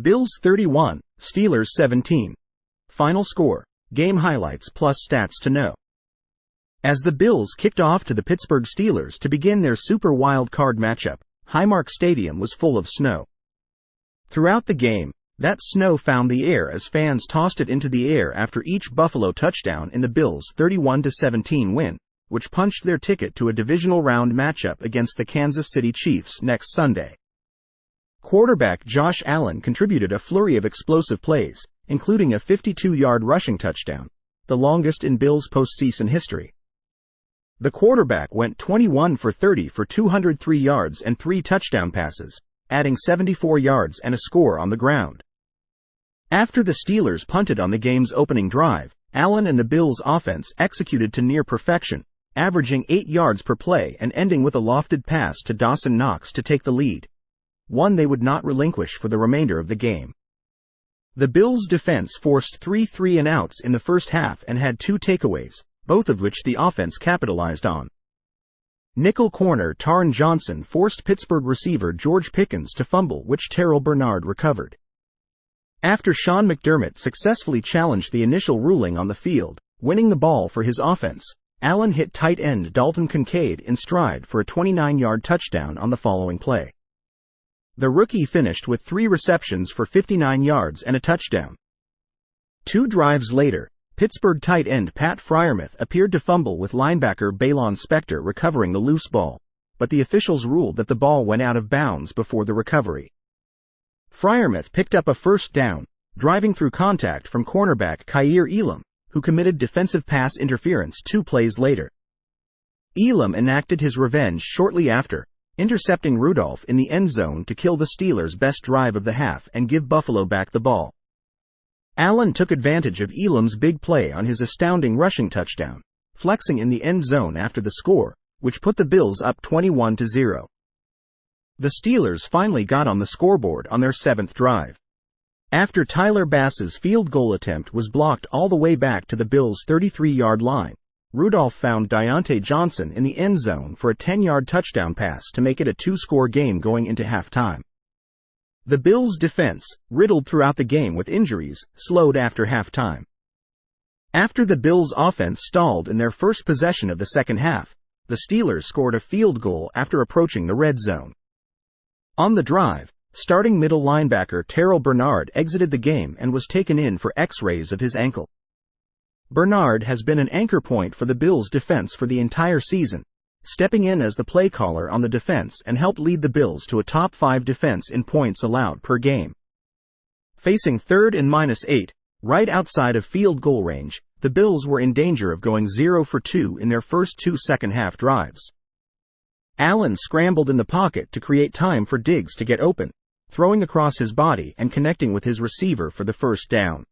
Bills 31, Steelers 17. Final score, game highlights plus stats to know. As the Bills kicked off to the Pittsburgh Steelers to begin their Super Wild Card matchup, Highmark Stadium was full of snow. Throughout the game, that snow found the air as fans tossed it into the air after each Buffalo touchdown in the Bills' 31-17 win, which punched their ticket to a divisional round matchup against the Kansas City Chiefs next Sunday. Quarterback Josh Allen contributed a flurry of explosive plays, including a 52-yard rushing touchdown, the longest in Bills' postseason history. The quarterback went 21 for 30 for 203 yards and 3 touchdown passes, adding 74 yards and a score on the ground. After the Steelers punted on the game's opening drive, Allen and the Bills' offense executed to near perfection, averaging 8 yards per play and ending with a lofted pass to Dawson Knox to take the lead, one they would not relinquish for the remainder of the game. The Bills' defense forced 3 3-and-outs in the first half and had 2 takeaways, both of which the offense capitalized on. Nickel corner Taron Johnson forced Pittsburgh receiver George Pickens to fumble, which Terrell Bernard recovered. After Sean McDermott successfully challenged the initial ruling on the field, winning the ball for his offense, Allen hit tight end Dalton Kincaid in stride for a 29-yard touchdown on the following play. The rookie finished with 3 receptions for 59 yards and a touchdown. 2 drives later, Pittsburgh tight end Pat Freiermuth appeared to fumble with linebacker Baylon Spector recovering the loose ball, but the officials ruled that the ball went out of bounds before the recovery. Freiermuth picked up a first down, driving through contact from cornerback Kaiir Elam, who committed defensive pass interference 2 plays later. Elam enacted his revenge shortly after, intercepting Rudolph in the end zone to kill the Steelers' best drive of the half and give Buffalo back the ball. Allen took advantage of Elam's big play on his astounding rushing touchdown, flexing in the end zone after the score, which put the Bills up 21-0. The Steelers finally got on the scoreboard on their 7th drive. After Tyler Bass's field goal attempt was blocked all the way back to the Bills' 33-yard line, Rudolph found Diontae Johnson in the end zone for a 10-yard touchdown pass to make it a 2-score game going into halftime. The Bills' defense, riddled throughout the game with injuries, slowed after halftime. After the Bills' offense stalled in their first possession of the second half, the Steelers scored a field goal after approaching the red zone. On the drive, starting middle linebacker Terrell Bernard exited the game and was taken in for X-rays of his ankle. Bernard has been an anchor point for the Bills' defense for the entire season, stepping in as the play caller on the defense and helped lead the Bills to a top 5 defense in points allowed per game. Facing 3rd and -8, right outside of field goal range, the Bills were in danger of going 0 for 2 in their first 2 second-half drives. Allen scrambled in the pocket to create time for Diggs to get open, throwing across his body and connecting with his receiver for the first down.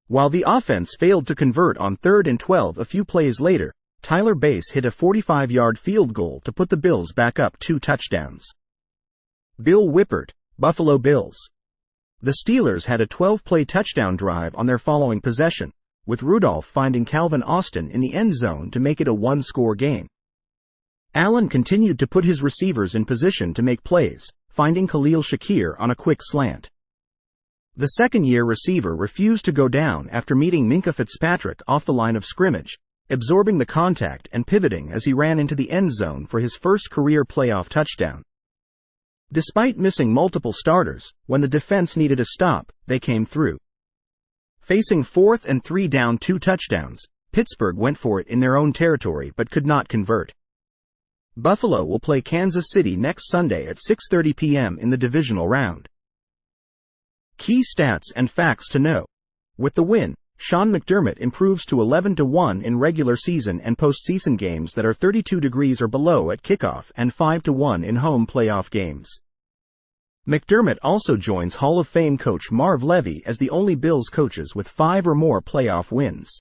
While the offense failed to convert on 3rd and 12 a few plays later, Tyler Bass hit a 45-yard field goal to put the Bills back up 2 touchdowns. Bill Whippert, Buffalo Bills. The Steelers had a 12-play touchdown drive on their following possession, with Rudolph finding Calvin Austin in the end zone to make it a 1-score game. Allen continued to put his receivers in position to make plays, finding Khalil Shakir on a quick slant. The second-year receiver refused to go down after meeting Minkah Fitzpatrick off the line of scrimmage, absorbing the contact and pivoting as he ran into the end zone for his first career playoff touchdown. Despite missing multiple starters, when the defense needed a stop, they came through. Facing 4th and 3 down 2 touchdowns, Pittsburgh went for it in their own territory but could not convert. Buffalo will play Kansas City next Sunday at 6:30 p.m. in the divisional round. Key stats and facts to know. With the win, Sean McDermott improves to 11-1 in regular season and postseason games that are 32 degrees or below at kickoff and 5-1 in home playoff games. McDermott also joins Hall of Fame coach Marv Levy as the only Bills coaches with 5 or more playoff wins.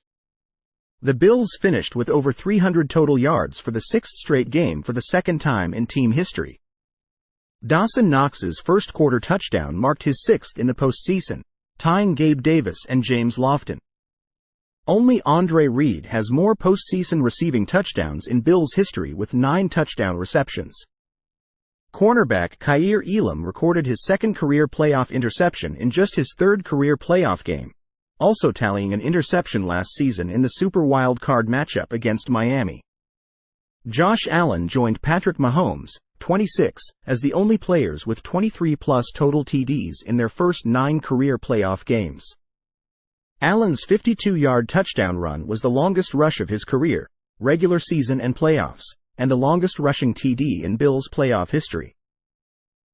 The Bills finished with over 300 total yards for the 6th straight game for the second time in team history. Dawson Knox's first quarter touchdown marked his 6th in the postseason, tying Gabe Davis and James Lofton. Only Andre Reed has more postseason receiving touchdowns in Bills history with 9 touchdown receptions. Cornerback Kaiir Elam recorded his second career playoff interception in just his third career playoff game, also tallying an interception last season in the Super Wild Card matchup against Miami. Josh Allen joined Patrick Mahomes, 26, as the only players with 23-plus total TDs in their first 9 career playoff games. Allen's 52-yard touchdown run was the longest rush of his career, regular season and playoffs, and the longest rushing TD in Bills playoff history.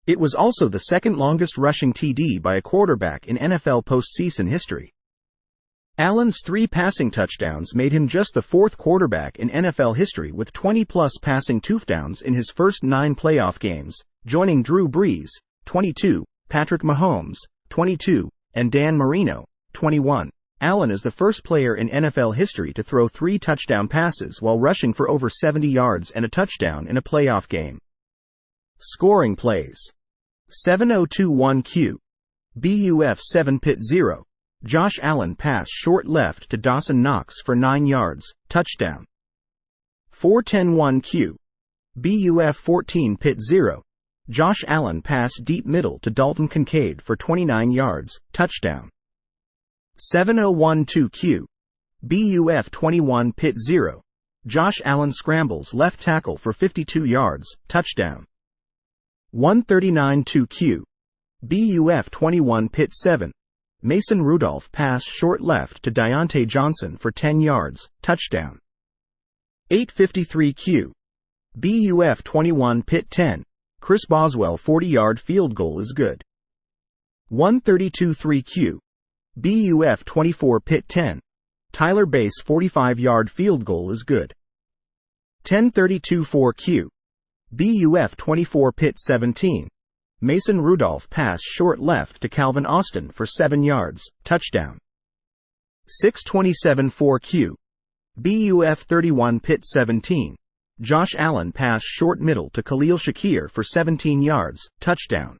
It was also the second longest rushing TD by a quarterback in NFL postseason history. Allen's 3 passing touchdowns made him just the 4th quarterback in NFL history with 20-plus passing touchdowns in his first 9 playoff games, joining Drew Brees, 22, Patrick Mahomes, 22, and Dan Marino, 21. Allen is the first player in NFL history to throw 3 touchdown passes while rushing for over 70 yards and a touchdown in a playoff game. Scoring plays. 7021Q. BUF 7 Pit 0. Josh Allen pass short left to Dawson Knox for 9 yards, touchdown. 4101Q. BUF 14 Pit 0. Josh Allen pass deep middle to Dalton Kincaid for 29 yards, touchdown. 7012Q. BUF 21 Pit 0. Josh Allen scrambles left tackle for 52 yards, touchdown. 139-2Q. BUF 21 Pit 7. Mason Rudolph pass short left to Diontae Johnson for 10 yards, touchdown. 853Q. BUF 21 Pit 10. Chris Boswell 40-yard field goal is good. 132-3Q. BUF 24 Pit 10. Tyler Bass 45-yard field goal is good. 1032-4Q. BUF 24 Pit 17. Mason Rudolph pass short left to Calvin Austin for 7 yards, touchdown. 627-4Q. BUF 31 Pit 17. Josh Allen pass short middle to Khalil Shakir for 17 yards, touchdown.